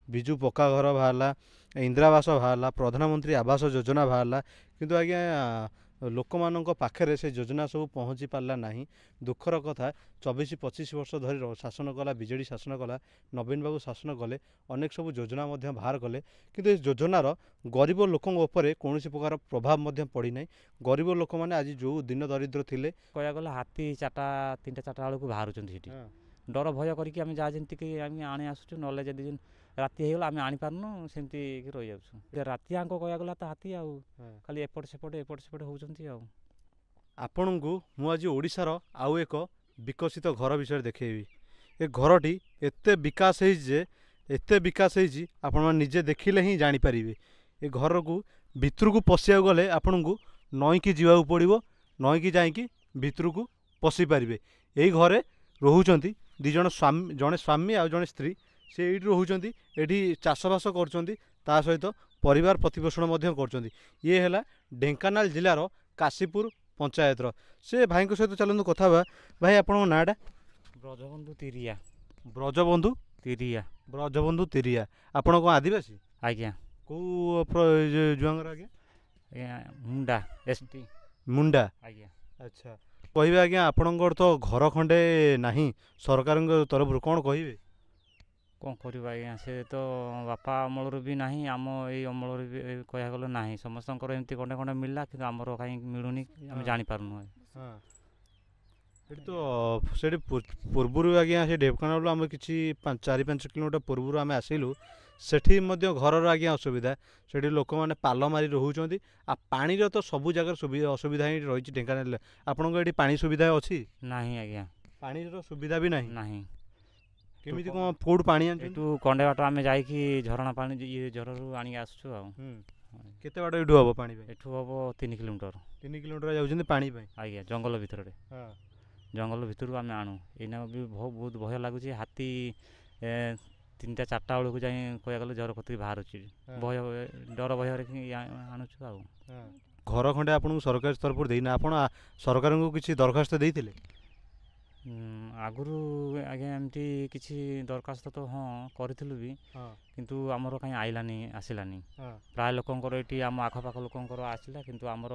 ବିଜୁ ପକ୍କା ଘର ବାହାରିଲା, ଇନ୍ଦିରାବାସ ବାହାରିଲା, ପ୍ରଧାନମନ୍ତ୍ରୀ ଆବାସ ଯୋଜନା ବାହାରିଲା, କିନ୍ତୁ ଆଜ୍ଞା ଲୋକମାନଙ୍କ ପାଖରେ ସେ ଯୋଜନା ସବୁ ପହଞ୍ଚି ପାରିଲା ନାହିଁ। ଦୁଃଖର କଥା, 24-25 ବର୍ଷ ଧରି ଶାସନ କଲା ବିଜେଡ଼ି ଶାସନ କଲା, ନବୀନ ବାବୁ ଶାସନ କଲେ, ଅନେକ ସବୁ ଯୋଜନା ମଧ୍ୟ ବାହାର କଲେ, କିନ୍ତୁ ଏ ଯୋଜନାର ଗରିବ ଲୋକଙ୍କ ଉପରେ କୌଣସି ପ୍ରକାର ପ୍ରଭାବ ମଧ୍ୟ ପଡ଼ିନାହିଁ। ଗରିବ ଲୋକମାନେ ଆଜି ଯେଉଁ ଦିନ ଦରିଦ୍ର ଥିଲେ, କହିବାକୁ ଗଲେ ହାତୀ 3ଟା 4ଟା ବେଳକୁ ବାହାରୁଛନ୍ତି ସେଠି। ହଁ ଡର ଭୟ କରିକି ଆମେ ଯାହା ଯେମିତିକି ଆମେ ଆଣି ଆସୁଛୁ, ନହେଲେ ଯଦି ରାତି ହେଇଗଲା ଆମେ ଆଣିପାରୁନୁ, ସେମିତି ରହିଯାଉଛୁ। ରାତିଆଙ୍କ କହିବାକୁ ଗଲା ତ ହାତୀ ଆଉ ହଁ। ଖାଲି ଏପଟ ସେପଟ ହେଉଛନ୍ତି ଆଉ। ଆପଣଙ୍କୁ ମୁଁ ଆଜି ଓଡ଼ିଶାର ଆଉ ଏକ ବିକଶିତ ଘର ବିଷୟରେ ଦେଖେଇବି। ଏ ଘରଟି ଏତେ ବିକାଶ ହେଇଛି ଯେ ଆପଣମାନେ ନିଜେ ଦେଖିଲେ ହିଁ ଜାଣିପାରିବେ। ଏ ଘରକୁ ଭିତରକୁ ପଶିବାକୁ ଗଲେ ଆପଣଙ୍କୁ ନଈକି ଯିବାକୁ ପଡ଼ିବ, ନଈକି ଯାଇକି ଭିତରକୁ ପଶି ପାରିବେ। ଏଇ ଘରେ ରହୁଛନ୍ତି ଜଣେ ସ୍ୱାମୀ ଆଉ ଜଣେ ସ୍ତ୍ରୀ। ସେ ଏଇଠି ରହୁଛନ୍ତି, ଏଠି ଚାଷବାସ କରୁଛନ୍ତି, ତା ସହିତ ପରିବାର ପ୍ରତିପୋଷଣ ମଧ୍ୟ କରୁଛନ୍ତି। ଇଏ ହେଲା ଢେଙ୍କାନାଳ ଜିଲ୍ଲାର କାଶୀପୁର ପଞ୍ଚାୟତର। ସେ ଭାଇଙ୍କ ସହିତ ଚାଲନ୍ତୁ କଥା ହେବା। ଭାଇ ଆପଣଙ୍କ ନାଁଟା? ବ୍ରଜବନ୍ଧୁ ତିରିଆ। ବ୍ରଜବନ୍ଧୁ ତିରିଆ। ବ୍ରଜବନ୍ଧୁ ତିରିଆ। ଆପଣ କ'ଣ ଆଦିବାସୀ? ଆଜ୍ଞା। କେଉଁ ଜୁଆଙ୍ଗର ଆଜ୍ଞା? ଆଜ୍ଞା ମୁଣ୍ଡା ST। ମୁଣ୍ଡା। ଆଜ୍ଞା। ଆଚ୍ଛା, କହିବେ ଆଜ୍ଞା ଆପଣଙ୍କର ତ ଘର ଖଣ୍ଡେ ନାହିଁ ସରକାରଙ୍କ ତରଫରୁ, କ'ଣ କହିବେ? କ'ଣ କରିବା ଆଜ୍ଞା, ସେ ତ ବାପା ଅମଳରୁ ବି ନାହିଁ, ଆମ ଏଇ ଅମଳରୁ ବି କହିବାକୁ ଗଲେ ନାହିଁ। ସମସ୍ତଙ୍କର ଏମିତି ଖଣ୍ଡେ ଖଣ୍ଡେ ମିଳିଲା, କିନ୍ତୁ ଆମର କାହିଁକି ମିଳୁନି ଆମେ ଜାଣିପାରୁନୁ। ହଁ, ସେଠି ତ ସେଠି ପୂର୍ବରୁ ଆଜ୍ଞା, ସେ ଢେଙ୍କାନାଳରୁ ଆମେ କିଛି 4-5 କିଲୋମିଟର ପୂର୍ବରୁ ଆମେ ଆସିଲୁ। ସେଠି ମଧ୍ୟ ଘରର ଆଜ୍ଞା ଅସୁବିଧା। ସେଠି ଲୋକମାନେ ପାଲ ମାରି ରହୁଛନ୍ତି। ଆଉ ପାଣିର ତ ସବୁ ଜାଗାରେ ଅସୁବିଧା ହିଁ ରହିଛି ଢେଙ୍କାନାଳରେ। ଆପଣଙ୍କ ଏଠି ପାଣି ସୁବିଧା ଅଛି? ନାହିଁ ଆଜ୍ଞା, ପାଣିର ସୁବିଧା ବି ନାହିଁ। ନାହିଁ। କେମିତି କ'ଣ କେଉଁଠୁ ପାଣି ଆଣୁଛନ୍ତି? ଏଠୁ କଣ୍ଡେ ବାଟ ଆମେ ଯାଇକି ଝରଣା ପାଣି ଝରରୁ ଆଣିକି ଆସୁଛୁ ଆଉ। କେତେ ବାଟ ଏଠୁ ହବ ପାଣି ପାଇଁ? ଏଠୁ ହବ 3 କିଲୋମିଟର। 3 କିଲୋମିଟର ଯାଉଛନ୍ତି ପାଣି ପାଇଁ? ଆଜ୍ଞା, ଜଙ୍ଗଲ ଭିତରେ। ହଁ। ଜଙ୍ଗଲ ଭିତରୁ ଆମେ ଆଣୁ। ଏଇନା ବି ବହୁତ ଭୟ ଲାଗୁଛି। ହାତୀ 3ଟା 4ଟା ବେଳକୁ ଯାଇ କହିବାକୁ ଗଲେ ଝର କତିକି ବାହାରୁଛି। ଡର ଭୟରେ ଆଣୁଛୁ ଆଉ। ଘର ଖଣ୍ଡେ ଆପଣଙ୍କୁ ସରକାର ତରଫରୁ ଦେଇନା, ଆପଣ ସରକାରଙ୍କୁ କିଛି ଦରଖାସ୍ତ ଦେଇଥିଲେ? ଆଗରୁ ଆଜ୍ଞା ଏମିତି କିଛି ଦରଖାସ୍ତ ତ ହଁ କରିଥିଲୁ ବି, କିନ୍ତୁ ଆମର କାହିଁ ଆସିଲାନି। ପ୍ରାୟ ଲୋକଙ୍କର ଏଠି ଆମ ଆଖପାଖ ଲୋକଙ୍କର ଆସିଲା, କିନ୍ତୁ ଆମର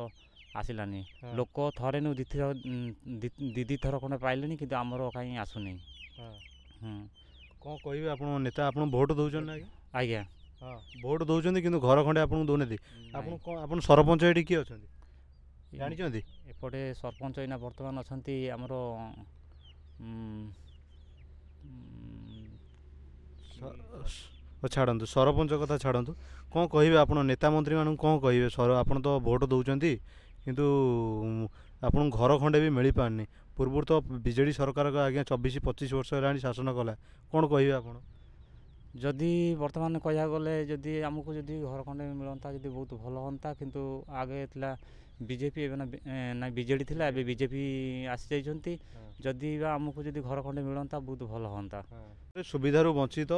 ଆସିଲାନି। ଲୋକ ଥରେ ନୁ ଦି ଥର ଖଣ୍ଡେ ପାଇଲେଣି, କିନ୍ତୁ ଆମର କାହିଁ ଆସୁନି। କ'ଣ କହିବେ ଆପଣଙ୍କ ନେତା? ଆପଣ ଭୋଟ ଦେଉଛନ୍ତି ନା? ଆଜ୍ଞା। ହଁ, ଭୋଟ ଦେଉଛନ୍ତି, କିନ୍ତୁ ଘର ଖଣ୍ଡେ ଆପଣଙ୍କୁ ଦେଉନାହାନ୍ତି। ଆପଣ ସରପଞ୍ଚ ଏଠି କିଏ ଅଛନ୍ତି ଜାଣିଛନ୍ତି? ଏପଟେ ସରପଞ୍ଚ ଏଇନା ବର୍ତ୍ତମାନ ଅଛନ୍ତି ଆମର ଛାଡ଼ନ୍ତୁ, ସରପଞ୍ଚ କଥା ଛାଡ଼ନ୍ତୁ। କ'ଣ କହିବେ ଆପଣ ନେତା ମନ୍ତ୍ରୀମାନଙ୍କୁ? କ'ଣ କହିବେ? ଆପଣ ତ ଭୋଟ ଦେଉଛନ୍ତି, କିନ୍ତୁ ଆପଣଙ୍କୁ ଘର ଖଣ୍ଡେ ବି ମିଳିପାରୁନି। ପୂର୍ବରୁ ତ ବିଜେଡ଼ି ସରକାର ଆଜ୍ଞା 24-25 ବର୍ଷ ହେଲାଣି ଶାସନ କଲା। କ'ଣ କହିବେ ଆପଣ? ଯଦି ବର୍ତ୍ତମାନ କହିବାକୁ ଗଲେ, ଯଦି ଆମକୁ ଯଦି ଘର ଖଣ୍ଡେ ମିଳନ୍ତା, ଯଦି ବହୁତ ଭଲ ହୁଅନ୍ତା। କିନ୍ତୁ ଆଗେ ଥିଲା ବିଜେପି, ଏବେ ନା ବିଜେଡ଼ି ଥିଲା, ଏବେ ବିଜେପି ଆସିଯାଇଛନ୍ତି। ଯଦି ବା ଆମକୁ ଯଦି ଘର ଖଣ୍ଡେ ମିଳନ୍ତା, ବହୁତ ଭଲ ହୁଅନ୍ତା। ସୁବିଧାରୁ ବଞ୍ଚିତ,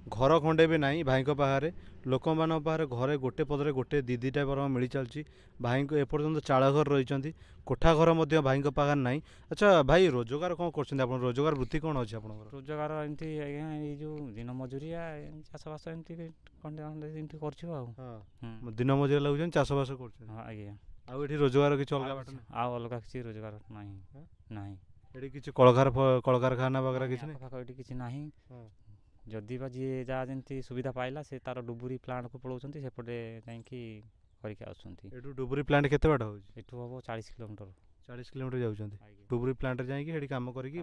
ଘର ଖଣ୍ଡେ ବି ନାହିଁ ଭାଇଙ୍କ ପାଖରେ। ଲୋକମାନଙ୍କ ପାଖରେ ଘରେ ଗୋଟେ ପଦରେ ଗୋଟେ 2-2ଟା ବରଂ ମିଳି ଚାଲିଛି। ଭାଇଙ୍କ ଏପର୍ଯ୍ୟନ୍ତ ଚାଳ ଘର ରହିଛନ୍ତି, କୋଠା ଘର ମଧ୍ୟ ଭାଇଙ୍କ ପାଖରେ ନାହିଁ। ଆଚ୍ଛା ଭାଇ, ରୋଜଗାର କ'ଣ କରୁଛନ୍ତି ଆପଣ? ରୋଜଗାର ବୃତ୍ତି କ'ଣ ଅଛି ଆପଣଙ୍କର? ରୋଜଗାର ଏମିତି ଆଜ୍ଞା, ଏଇ ଯେଉଁ ଦିନ ମଜୁରିଆ, ଚାଷବାସ ଏମିତି ଖଣ୍ଡେ ଏମିତି କରୁଛୁ ଆଉ। ଦିନ ମଜୁରିଆ ଲାଗୁଛନ୍ତି, ଚାଷବାସ କରୁଛନ୍ତି? ହଁ ଆଜ୍ଞା। ଆଉ ଏଠି ରୋଜଗାର କିଛି ଅଲଗା ବାଟ ନାହିଁ? ଆଉ ଅଲଗା କିଛି ରୋଜଗାର ନାହିଁ। ଏଠି କିଛି କଳକାରଖାନା ବଗେରା କିଛି ନାହିଁ? ଏଠି କିଛି ନାହିଁ। ଯଦି ବା ଯିଏ ଯାହା ଯେମିତି ସୁବିଧା ପାଇଲା, ସେ ତାର ଡୁବୁରି ପ୍ଲାଣ୍ଟକୁ ପଳାଉଛନ୍ତି, ସେପଟେ ଯାଇକି କରିକି ଆସୁଛନ୍ତି। ଏଠୁ ଡୁବୁରି ପ୍ଲାଣ୍ଟ କେତେ ବାଟ ହେଉଛି? ଏଠୁ ହବ 40 କିଲୋମିଟର। 40 କିଲୋମିଟର ଯାଉଛନ୍ତି ଡୁବୁରି ପ୍ଲାଣ୍ଟରେ ଯାଇକି ସେଠି କାମ କରିକି?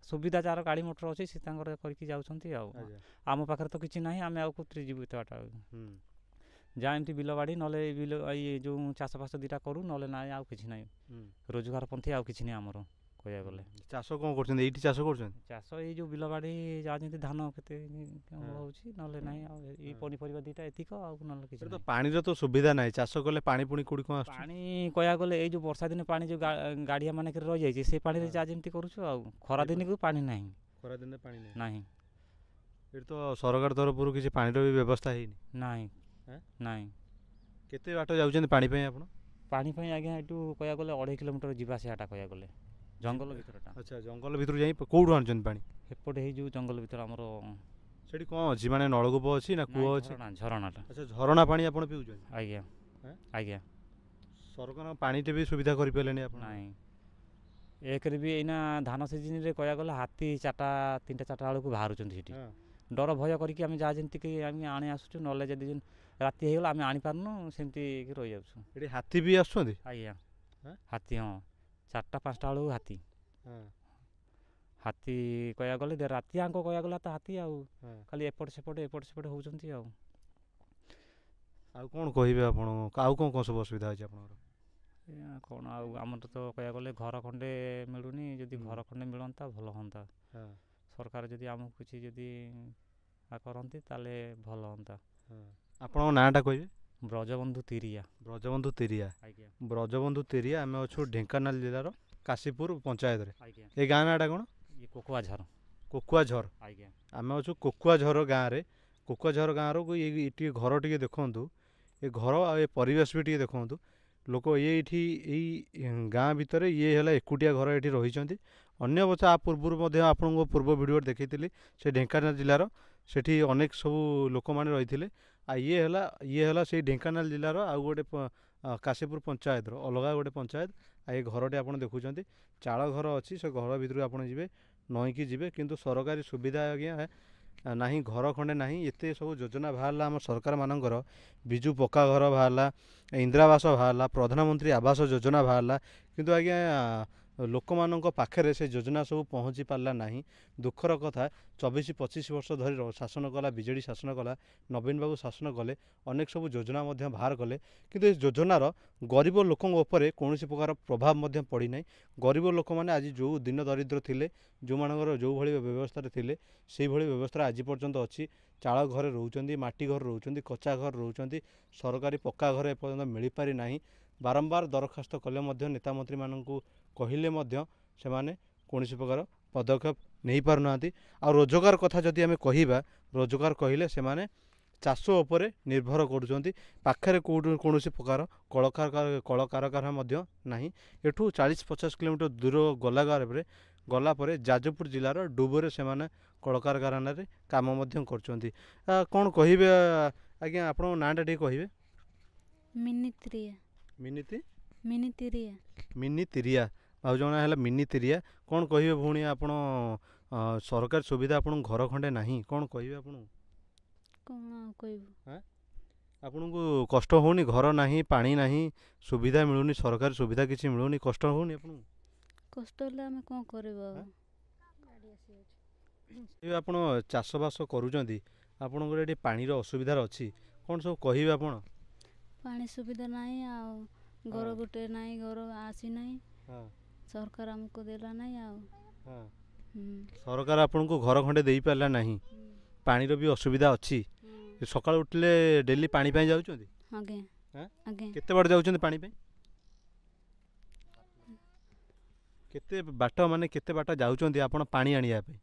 ସୁବିଧା ଯାହାର ଗାଡ଼ି ମଟର ଅଛି, ସେ ତାଙ୍କର କରିକି ଯାଉଛନ୍ତି ଆଉ। ଆମ ପାଖରେ ତ କିଛି ନାହିଁ, ଆମେ ଆଉ କେଉଁଥିରେ ଯିବୁ ଏତେ ବାଟ? ଯାହା ଏମିତି ବିଲ ବାଡ଼ି, ନହେଲେ ଏଇ ଯେଉଁ ଚାଷବାସ 2ଟା କରୁ, ନହେଲେ ନାହିଁ, ଆଉ କିଛି ନାହିଁ। ରୋଜଗାର ପନ୍ଥୀ ଆଉ କିଛି ନାହିଁ ଆମର କହିବାକୁ ଗଲେ। ଚାଷ କ'ଣ କରୁଛନ୍ତି? ଏଇଠି ଚାଷ କରୁଛନ୍ତି? ଚାଷ ଏଇ ଯେଉଁ ବିଲ ବାଡ଼ି, ଯାହା ଯେମିତି ଧାନ କେତେ ହେଉଛି, ନହେଲେ ନାହିଁ। ଆଉ ଏଇ ପନିପରିବା 2ଟା ଏତିକ, ଆଉ ନହେଲେ କିଛି ନାହିଁ। ପାଣିର ତ ସୁବିଧା ନାହିଁ, ଚାଷ କଲେ ପାଣି ପୁଣି କେଉଁଠି କ'ଣ ଆସୁଛି? ପାଣି କହିବାକୁ ଗଲେ ଏଇ ଯେଉଁ ବର୍ଷା ଦିନେ ପାଣି ଯେଉଁ ଗାଡ଼ିଆ ମାନଙ୍କରେ ରହିଯାଇଛି, ସେ ପାଣିରେ ଯାହା ଯେମିତି କରୁଛୁ ଆଉ। ଖରା ଦିନକୁ ପାଣି ନାହିଁ। ଖରାଦିନେ ପାଣି ନାହିଁ। ଏଠି ତ ସରକାର ତରଫରୁ କିଛି ପାଣିର ବି ବ୍ୟବସ୍ଥା ହେଇନି? ନାହିଁ। କେତେ ବାଟ ଯାଉଛନ୍ତି ପାଣି ପାଇଁ ଆପଣ? ପାଣି ପାଇଁ ଆଜ୍ଞା ଏଠୁ କହିବାକୁ ଗଲେ 2.5 କିଲୋମିଟର ଯିବା ଆସିବାଟା କହିବାକୁ ଗଲେ, ଜଙ୍ଗଲ ଭିତରଟା। ଆଚ୍ଛା, ଜଙ୍ଗଲ ଭିତରୁ ଯାଇ କେଉଁଠୁ ଆଣୁଛନ୍ତି ପାଣି? ଏପଟେ ହେଇ ଯେଉଁ ଜଙ୍ଗଲ ଭିତରେ ଆମର ସେଠି କ'ଣ ଅଛି ମାନେ ନଳକୂପ ଅଛି ନା କୂଅ ଅଛି? ଝରଣାଟା। ଆଚ୍ଛା ଝରଣା ପାଣି ଆପଣ ପିଉଛନ୍ତି? ଆଜ୍ଞା ଆଜ୍ଞା। ସରକାର ପାଣିଟେ ବି ସୁବିଧା କରିପାରିଲେନି ଆପଣ? ନାଇଁ ଏକରେ ବି ଏଇନା ଧାନ ସିଜିନ୍ରେ କହିବାକୁ ଗଲେ ହାତୀ 3ଟା 4ଟା ବେଳକୁ ବାହାରୁଛନ୍ତି ସେଠି। ଡର ଭୟ କରିକି ଆମେ ଯାହା ଯେମିତିକି ଆମେ ଆଣି ଆସୁଛୁ, ନହେଲେ ଯଦି ରାତି ହେଇଗଲା ଆମେ ଆଣିପାରୁନୁ, ସେମିତି ରହିଯାଉଛୁ। ଏଠି ହାତୀ ବି ଆସୁଛନ୍ତି? ଆଜ୍ଞା ହାତୀ, ହଁ 4ଟା 5ଟା ବେଳକୁ ହାତୀ। ହାତୀ କହିବାକୁ ଗଲେ ରାତି ଆଙ୍କ କହିବାକୁ ଗଲା ତ ହାତୀ ଆଉ ଖାଲି ଏପଟ ସେପଟ ହେଉଛନ୍ତି ଆଉ। ଆଉ କ'ଣ କହିବେ ଆପଣ? ଆଉ କ'ଣ ସବୁ ଅସୁବିଧା ଅଛି ଆପଣଙ୍କର? କ'ଣ ଆଉ ଆମର ତ କହିବାକୁ ଗଲେ ଘର ଖଣ୍ଡେ ମିଳୁନି। ଯଦି ଘର ଖଣ୍ଡେ ମିଳନ୍ତା ଭଲ ହୁଅନ୍ତା। ସରକାର ଯଦି ଆମକୁ କିଛି ଯଦି କରନ୍ତି ତାହେଲେ ଭଲ ହୁଅନ୍ତା। ଆପଣଙ୍କ ନାଁଟା କହିବେ? ବ୍ରଜବନ୍ଧୁ ତିରିଆ। ବ୍ରଜବନ୍ଧୁ ତିରିଆ? ଆଜ୍ଞା। ବ୍ରଜବନ୍ଧୁ ତିରିଆ। ଆମେ ଅଛୁ ଢେଙ୍କାନାଳ ଜିଲ୍ଲାର କାଶୀପୁର ପଞ୍ଚାୟତରେ। ଆଜ୍ଞା। ଏ ଗାଁ ନାଁଟା କ'ଣ? କୋକୁଆଝର। କୋକୁଆଝର? ଆଜ୍ଞା। ଆମେ ଅଛୁ କୋକୁଆଝର ଗାଁରେ। କୋକୁଆଝର ଗାଁର ଟିକେ ଘର ଟିକେ ଦେଖନ୍ତୁ। ଏ ଘର ଆଉ ଏ ପରିବେଶ ବି ଟିକେ ଦେଖନ୍ତୁ। ଲୋକ ଏଇଠି ଏଇ ଗାଁ ଭିତରେ ଇଏ ହେଲା ଏକୁଟିଆ ଘର ଏଠି ରହିଛନ୍ତି। ଅନ୍ୟ ବର୍ଷ ଆ ପୂର୍ବରୁ ମଧ୍ୟ ଆପଣଙ୍କ ପୂର୍ବ ଭିଡ଼ିଓରେ ଦେଖେଇଥିଲି ସେ ଢେଙ୍କାନାଳ ଜିଲ୍ଲାର, ସେଠି ଅନେକ ସବୁ ଲୋକମାନେ ରହିଥିଲେ। ଆଉ ଇଏ ହେଲା ସେଇ ଢେଙ୍କାନାଳ ଜିଲ୍ଲାର ଆଉ ଗୋଟେ କାଶୀପୁର ପଞ୍ଚାୟତର ଅଲଗା ଗୋଟେ ପଞ୍ଚାୟତ। ଆଉ ଏ ଘରଟି ଆପଣ ଦେଖୁଛନ୍ତି ଚାଳ ଘର ଅଛି। ସେ ଘର ଭିତରକୁ ଆପଣ ଯିବେ, ନଈକି ଯିବେ, କିନ୍ତୁ ସରକାରୀ ସୁବିଧା ଆଜ୍ଞା ନାହିଁ। ଘର ଖଣ୍ଡେ ନାହିଁ। ଏତେ ସବୁ ଯୋଜନା ବାହାରିଲା ଆମ ସରକାର ମାନଙ୍କର, ବିଜୁ ପକ୍କା ଘର ବାହାରିଲା, ଇନ୍ଦିରାବାସ ବାହାରିଲା, ପ୍ରଧାନମନ୍ତ୍ରୀ ଆବାସ ଯୋଜନା ବାହାରିଲା, କିନ୍ତୁ ଆଜ୍ଞା ଲୋକମାନଙ୍କ ପାଖରେ ସେ ଯୋଜନା ସବୁ ପହଞ୍ଚି ପାରିଲା ନାହିଁ। ଦୁଃଖର କଥା, 24-25 ବର୍ଷ ଧରି ଶାସନ କଲା ବିଜେଡ଼ି ଶାସନ କଲା, ନବୀନ ବାବୁ ଶାସନ କଲେ, ଅନେକ ସବୁ ଯୋଜନା ମଧ୍ୟ ବାହାର କଲେ, କିନ୍ତୁ ଏ ଯୋଜନାର ଗରିବ ଲୋକଙ୍କ ଉପରେ କୌଣସି ପ୍ରକାର ପ୍ରଭାବ ମଧ୍ୟ ପଡ଼ିନାହିଁ। ଗରିବ ଲୋକମାନେ ଆଜି ଯେଉଁ ଦିନ ଦରିଦ୍ର ଥିଲେ, ଯେଉଁମାନଙ୍କର ଯେଉଁଭଳି ବ୍ୟବସ୍ଥାରେ ଥିଲେ, ସେଇଭଳି ବ୍ୟବସ୍ଥା ଆଜି ପର୍ଯ୍ୟନ୍ତ ଅଛି। ଚାଳ ଘରେ ରହୁଛନ୍ତି, ମାଟି ଘରେ ରହୁଛନ୍ତି, କଚା ଘରେ ରହୁଛନ୍ତି। ସରକାରୀ ପକ୍କା ଘର ଏପର୍ଯ୍ୟନ୍ତ ମିଳିପାରି ନାହିଁ। ବାରମ୍ବାର ଦରଖାସ୍ତ କଲେ ମଧ୍ୟ ନେତାମନ୍ତ୍ରୀମାନଙ୍କୁ କହିଲେ ମଧ୍ୟ ସେମାନେ କୌଣସି ପ୍ରକାର ପଦକ୍ଷେପ ନେଇପାରୁନାହାନ୍ତି। ଆଉ ରୋଜଗାର କଥା ଯଦି ଆମେ କହିବା, ରୋଜଗାର କହିଲେ ସେମାନେ ଚାଷ ଉପରେ ନିର୍ଭର କରୁଛନ୍ତି। ପାଖରେ କୌଣସି ପ୍ରକାର କଳକାରଖାନା ମଧ୍ୟ ନାହିଁ। ଏଠୁ 40-50 କିଲୋମିଟର ଦୂର ଗଲା ପରେ ଯାଜପୁର ଜିଲ୍ଲାର ଡୁବୁରେ ସେମାନେ କଳକାରଖାନାରେ କାମ ମଧ୍ୟ କରୁଛନ୍ତି। କ'ଣ କହିବେ ଆଜ୍ଞା? ଆପଣଙ୍କ ନାଁଟା ଟିକେ କହିବେ? ମିନି ତିରିଆ। ଭାଉଜଙ୍କ ନାଁ ହେଲା ମିନି ତିରିଆ। କ'ଣ କହିବେ ଭଉଣୀ ଆପଣ? ସରକାରୀ ସୁବିଧା ଆପଣଙ୍କୁ ଘର ଖଣ୍ଡେ ନାହିଁ, କ'ଣ କହିବେ ଆପଣଙ୍କୁ? କ'ଣ ଆଉ କହିବୁ? ଆପଣଙ୍କୁ କଷ୍ଟ ହେଉନି? ଘର ନାହିଁ, ପାଣି ନାହିଁ, ସୁବିଧା ମିଳୁନି, ସରକାରୀ ସୁବିଧା କିଛି ମିଳୁନି, କଷ୍ଟ ହେଉନି ଆପଣଙ୍କୁ? କଷ୍ଟ ହେଲେ ଆମେ କ'ଣ କରିବୁ? ଏବେ ଆପଣ ଚାଷବାସ କରୁଛନ୍ତି, ଆପଣଙ୍କର ଏଠି ପାଣିର ଅସୁବିଧାରେ ଅଛି, କ'ଣ ସବୁ କହିବେ ଆପଣ? ପାଣି ସୁବିଧା ନାହିଁ, ଆଉ ଘର ଗୋଟେ ନାହିଁ, ଘର ଆସିନାହିଁ, ସରକାର ଆମକୁ ଦେଲା ନାହିଁ। ଆଉ ସରକାର ଆପଣଙ୍କୁ ଘର ଖଣ୍ଡେ ଦେଇପାରିଲା ନାହିଁ, ପାଣିର ବି ଅସୁବିଧା ଅଛି। ସକାଳୁ ଉଠିଲେ ଡେଲି ପାଣି ପାଇଁ ଯାଉଛନ୍ତି? ଆଜ୍ଞା। କେତେ ବାଟ ଯାଉଛନ୍ତି ପାଣି ପାଇଁ? କେତେ ବାଟ ଯାଉଛନ୍ତି ଆପଣ ପାଣି ଆଣିବା ପାଇଁ?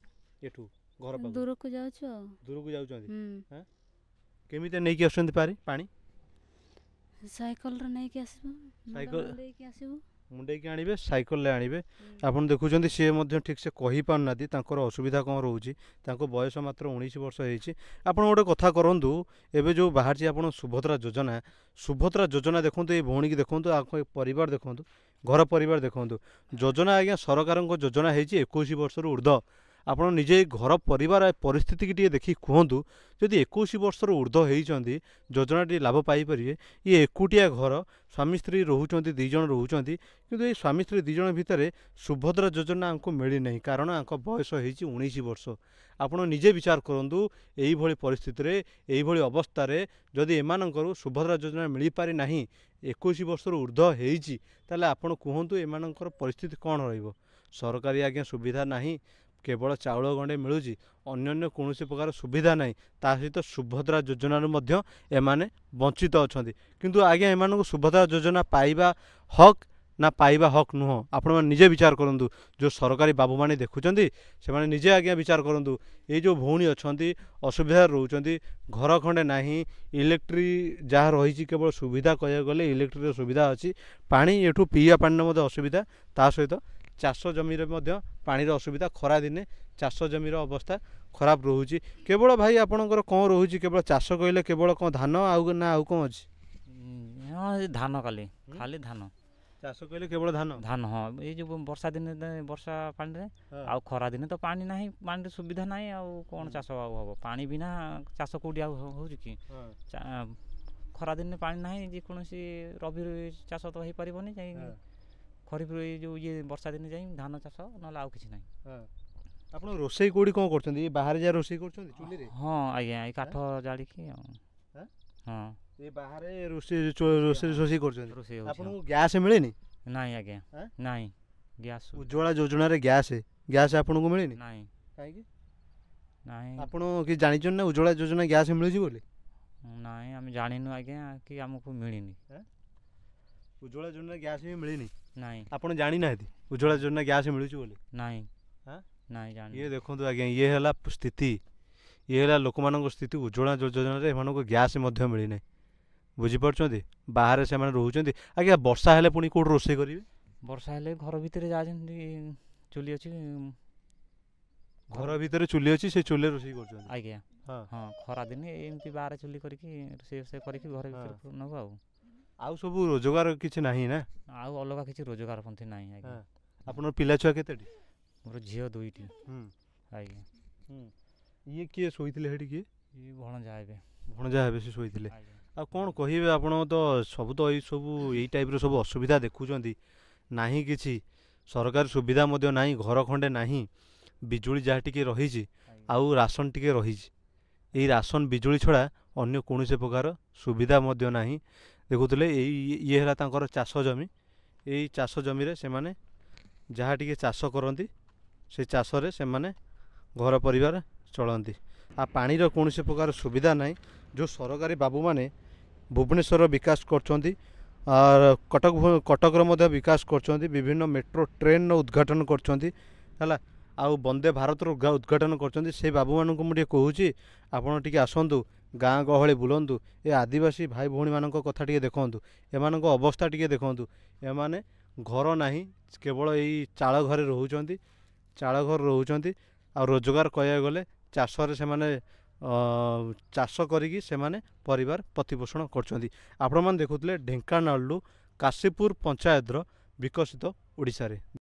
ଏଠୁ ଘର ପାଖରୁ ଦୂରକୁ ଯାଉଛୁ। ଦୂରକୁ ଯାଉଛନ୍ତି? କେମିତି ନେଇକି ଆସୁଛନ୍ତି ପାଣି? ସାଇକେଲରେ ନେଇକି ଆସିବୁ, ମୁଣ୍ଡେଇକି ଆଣିବେ, ସାଇକେଲରେ ଆଣିବେ। ଆପଣ ଦେଖୁଛନ୍ତି ସିଏ ମଧ୍ୟ ଠିକ୍ ସେ କହିପାରୁନାହାନ୍ତି ତାଙ୍କର ଅସୁବିଧା କ'ଣ ରହୁଛି। ତାଙ୍କ ବୟସ ମାତ୍ର 19 ବର୍ଷ ହେଇଛି। ଆପଣ ଗୋଟେ କଥା କରନ୍ତୁ, ଏବେ ଯେଉଁ ବାହାରିଛି ଆପଣ ସୁଭଦ୍ରା ଯୋଜନା ଦେଖନ୍ତୁ, ଏଇ ଭଉଣୀକି ଦେଖନ୍ତୁ, ପରିବାର ଦେଖନ୍ତୁ, ଘର ପରିବାର ଦେଖନ୍ତୁ। ଯୋଜନା ଆଜ୍ଞା ସରକାରଙ୍କ ଯୋଜନା ହେଇଛି 21 ବର୍ଷରୁ ଉର୍ଦ୍ଧ୍ୱ। ଆପଣ ନିଜେ ଘର ପରିବାର ପରିସ୍ଥିତିକି ଟିକେ ଦେଖି କୁହନ୍ତୁ। ଯଦି 21 ବର୍ଷରୁ ଉର୍ଦ୍ଧ୍ୱ ହେଇଛନ୍ତି, ଯୋଜନାଟି ଲାଭ ପାଇପାରିବେ। ଇଏ ଏକୁଟିଆ ଘର, ସ୍ୱାମୀ ସ୍ତ୍ରୀ ରହୁଛନ୍ତି, 2 ଜଣ ରହୁଛନ୍ତି, କିନ୍ତୁ ଏଇ ସ୍ୱାମୀ ସ୍ତ୍ରୀ 2 ଜଣ ଭିତରେ ସୁଭଦ୍ରା ଯୋଜନା ଆଙ୍କୁ ମିଳିନାହିଁ, କାରଣ ଆଙ୍କ ବୟସ ହେଇଛି 19 ବର୍ଷ। ଆପଣ ନିଜେ ବିଚାର କରନ୍ତୁ, ଏଇଭଳି ପରିସ୍ଥିତିରେ, ଏଇଭଳି ଅବସ୍ଥାରେ ଯଦି ଏମାନଙ୍କର ସୁଭଦ୍ରା ଯୋଜନା ମିଳିପାରି ନାହିଁ, 21 ବର୍ଷରୁ ଉର୍ଦ୍ଧ୍ୱ ହେଇଛି, ତାହେଲେ ଆପଣ କୁହନ୍ତୁ ଏମାନଙ୍କର ପରିସ୍ଥିତି କ'ଣ ରହିବ? ସରକାରୀ ଆଜ୍ଞା ସୁବିଧା ନାହିଁ, କେବଳ ଚାଉଳ ଗଣ୍ଡେ ମିଳୁଛି, ଅନ୍ୟାନ୍ୟ କୌଣସି ପ୍ରକାର ସୁବିଧା ନାହିଁ। ତା ସହିତ ସୁଭଦ୍ରା ଯୋଜନାରୁ ମଧ୍ୟ ଏମାନେ ବଞ୍ଚିତ ଅଛନ୍ତି। କିନ୍ତୁ ଆଜ୍ଞା ଏମାନଙ୍କୁ ସୁଭଦ୍ରା ଯୋଜନା ପାଇବା ହକ୍ ନା ପାଇବା ହକ୍ ନୁହଁ? ଆପଣମାନେ ନିଜେ ବିଚାର କରନ୍ତୁ। ଯେଉଁ ସରକାରୀ ବାବୁମାନେ ଦେଖୁଛନ୍ତି ସେମାନେ ନିଜେ ଆଜ୍ଞା ବିଚାର କରନ୍ତୁ। ଏଇ ଯେଉଁ ଭଉଣୀ ଅଛନ୍ତି ଅସୁବିଧାରେ ରହୁଛନ୍ତି, ଘର ଖଣ୍ଡେ ନାହିଁ, ଇଲେକ୍ଟ୍ରି ଯାହା ରହିଛି କେବଳ ସୁବିଧା କହିବାକୁ ଗଲେ ଇଲେକ୍ଟ୍ରିର ସୁବିଧା ଅଛି, ପାଣି ଏଠୁ ପିଇବା ପାଣିର ମଧ୍ୟ ଅସୁବିଧା, ତା ସହିତ ଚାଷ ଜମିରେ ମଧ୍ୟ ପାଣିର ଅସୁବିଧା, ଖରା ଦିନେ ଚାଷ ଜମିର ଅବସ୍ଥା ଖରାପ ରହୁଛି। କେବଳ ଭାଇ ଆପଣଙ୍କର କ'ଣ ରହୁଛି? କେବଳ ଚାଷ କହିଲେ କେବଳ କ'ଣ ଧାନ ଆଉ ନା ଆଉ କ'ଣ ଅଛି? ହଁ ଏ ଧାନ ଖାଲି ଧାନ। ଚାଷ କହିଲେ କେବଳ ଧାନ? ଧାନ ହଁ, ଏଇ ଯେଉଁ ବର୍ଷା ଦିନେ ବର୍ଷା ପାଣିରେ, ଆଉ ଖରା ଦିନେ ତ ପାଣି ନାହିଁ, ପାଣିର ସୁବିଧା ନାହିଁ, ଆଉ କ'ଣ ଚାଷ ଆଉ ହେବ? ପାଣି ବିନା ଚାଷ କେଉଁଠି ଆଉ ହେଉଛି କି? ଖରା ଦିନେ ପାଣି ନାହିଁ, ଯେକୌଣସି ରବି ଚାଷ ତ ହେଇପାରିବନି, ଯାଇ ଖରିଫ ଏଇ ଯେଉଁ ବର୍ଷା ଦିନେ ଯାଇ ଧାନ ଚାଷ, ନହେଲେ ଆଉ କିଛି ନାହିଁ। ଆପଣ ରୋଷେଇ କେଉଁଠି କ'ଣ କରୁଛନ୍ତି? ବାହାରେ ଯାଇ ରୋଷେଇ କରୁଛନ୍ତି ଚୁଲିରେ? ହଁ ଆଜ୍ଞା, ଏଇ କାଠ ଜାଳିକି ଆଉ। ହଁ ଏ ବାହାରେ ରୋଷେଇ କରୁଛନ୍ତି? ରୋଷେଇ ଆପଣଙ୍କୁ ଗ୍ୟାସ୍ ମିଳେନି? ନାଇଁ ଆଜ୍ଞା, ନାଇଁ ଗ୍ୟାସ୍। ଉଜ୍ଜ୍ୱଳା ଯୋଜନାରେ ଗ୍ୟାସ୍ ଆପଣଙ୍କୁ ମିଳେନି? ନାଇଁ। କାହିଁକି? ନାଇଁ ଆପଣ କି ଜାଣିଛନ୍ତି ନା ଉଜ୍ଜ୍ୱଳା ଯୋଜନା ଗ୍ୟାସ୍ ମିଳୁଛି ବୋଲି? ନାଇଁ ଆମେ ଜାଣିନୁ ଆଜ୍ଞା, କି ଆମକୁ ମିଳିନି। ଉଜ୍ଜ୍ୱଳା ଯୋଜନା ଗ୍ୟାସ୍ ବି ମିଳିନି? ନାଇଁ। ଆପଣ ଜାଣିନାହାନ୍ତି ଉଜ୍ଜ୍ୱଳା ଯୋଜନା ଗ୍ୟାସ୍ ମିଳୁଛି ବୋଲି? ନାଇଁ ନାଇଁ ଜାଣି। ଇଏ ଦେଖନ୍ତୁ ଆଜ୍ଞା, ଇଏ ହେଲା ସ୍ଥିତି, ଇଏ ହେଲା ଲୋକମାନଙ୍କ ସ୍ଥିତି। ଉଜ୍ଜ୍ୱଳା ଯୋଜନାରେ ଏମାନଙ୍କୁ ଗ୍ୟାସ୍ ମଧ୍ୟ ମିଳିନାହିଁ, ବୁଝିପାରୁଛନ୍ତି? ବାହାରେ ସେମାନେ ରହୁଛନ୍ତି। ଆଜ୍ଞା ବର୍ଷା ହେଲେ ପୁଣି କେଉଁଠି ରୋଷେଇ କରିବେ? ବର୍ଷା ହେଲେ ଘର ଭିତରେ ଯାହା ଯେମିତି ଚୁଲି ଅଛି। ଘର ଭିତରେ ଚୁଲି ଅଛି, ସେ ଚୁଲିରେ ରୋଷେଇ କରୁଛନ୍ତି? ଆଜ୍ଞା ହଁ, ଖରା ଦିନେ ଏମିତି ବାହାରେ ଚୁଲି କରିକି ରୋଷେଇ କରିକି ଘର ଭିତରେ ନେବୁ ଆଉ। ଆଉ ସବୁ ରୋଜଗାର କିଛି ନାହିଁ ନା? ଆଉ ଅଲଗା କିଛି ରୋଜଗାର ପନ୍ଥୀ ନାହିଁ ଆଜ୍ଞା। ଆପଣଙ୍କ ପିଲା ଛୁଆ କେତେଟି? ମୋର ଝିଅ 2ଟି। ଆଜ୍ଞା। ଇଏ କିଏ ଶୋଇଥିଲେ ସେଠି? କିଏ? ଇଏ ଭଣଜା ହେବେ। ଭଣଜା ହେବେ, ସେ ଶୋଇଥିଲେ। ଆଉ କ'ଣ କହିବେ? ଆପଣ ତ ସବୁ ତ ଏଇ ଟାଇପ୍ର ସବୁ ଅସୁବିଧା ଦେଖୁଛନ୍ତି। ନାହିଁ କିଛି ସରକାରୀ ସୁବିଧା ମଧ୍ୟ ନାହିଁ, ଘର ଖଣ୍ଡେ ନାହିଁ, ବିଜୁଳି ଯାହା ଟିକେ ରହିଛି, ଆଉ ରାସନ ଟିକେ ରହିଛି। ଏଇ ରାସନ ବିଜୁଳି ଛଡ଼ା ଅନ୍ୟ କୌଣସି ପ୍ରକାର ସୁବିଧା ମଧ୍ୟ ନାହିଁ। ଦେଖୁଥିଲେ ଇଏ ହେଲା ତାଙ୍କର ଚାଷ ଜମି। ଏଇ ଚାଷ ଜମିରେ ସେମାନେ ଯାହା ଟିକେ ଚାଷ କରନ୍ତି, ସେ ଚାଷରେ ସେମାନେ ଘର ପରିବାର ଚଳନ୍ତି। ଆଉ ପାଣିର କୌଣସି ପ୍ରକାର ସୁବିଧା ନାହିଁ। ଯେଉଁ ସରକାରୀ ବାବୁମାନେ ଭୁବନେଶ୍ୱର ବିକାଶ କରୁଛନ୍ତି, କଟକର ମଧ୍ୟ ବିକାଶ କରୁଛନ୍ତି, ବିଭିନ୍ନ ମେଟ୍ରୋ ଟ୍ରେନ୍ର ଉଦ୍ଘାଟନ କରୁଛନ୍ତି ହେଲା, ଆଉ ବନ୍ଦେ ଭାରତର ଉଦ୍ଘାଟନ କରୁଛନ୍ତି। ସେ ବାବୁମାନଙ୍କୁ ମୁଁ ଟିକେ କହୁଛି, ଆପଣ ଟିକେ ଆସନ୍ତୁ, ଗାଁ ଗହଳି ବୁଲନ୍ତୁ, ଏ ଆଦିବାସୀ ଭାଇ ଭଉଣୀମାନଙ୍କ କଥା ଟିକେ ଦେଖନ୍ତୁ, ଏମାନଙ୍କ ଅବସ୍ଥା ଟିକେ ଦେଖନ୍ତୁ। ଏମାନେ ଘର ନାହିଁ, କେବଳ ଏଇ ଚାଳ ଘରେ ରହୁଛନ୍ତି, ଆଉ ରୋଜଗାର କହିବାକୁ ଗଲେ ଚାଷରେ ସେମାନେ ଚାଷ କରିକି ସେମାନେ ପରିବାର ପ୍ରତିପୋଷଣ କରୁଛନ୍ତି। ଆପଣମାନେ ଦେଖୁଥିଲେ ଢେଙ୍କାନାଳରୁ କାଶୀପୁର ପଞ୍ଚାୟତର ବିକଶିତ ଓଡ଼ିଶାରେ।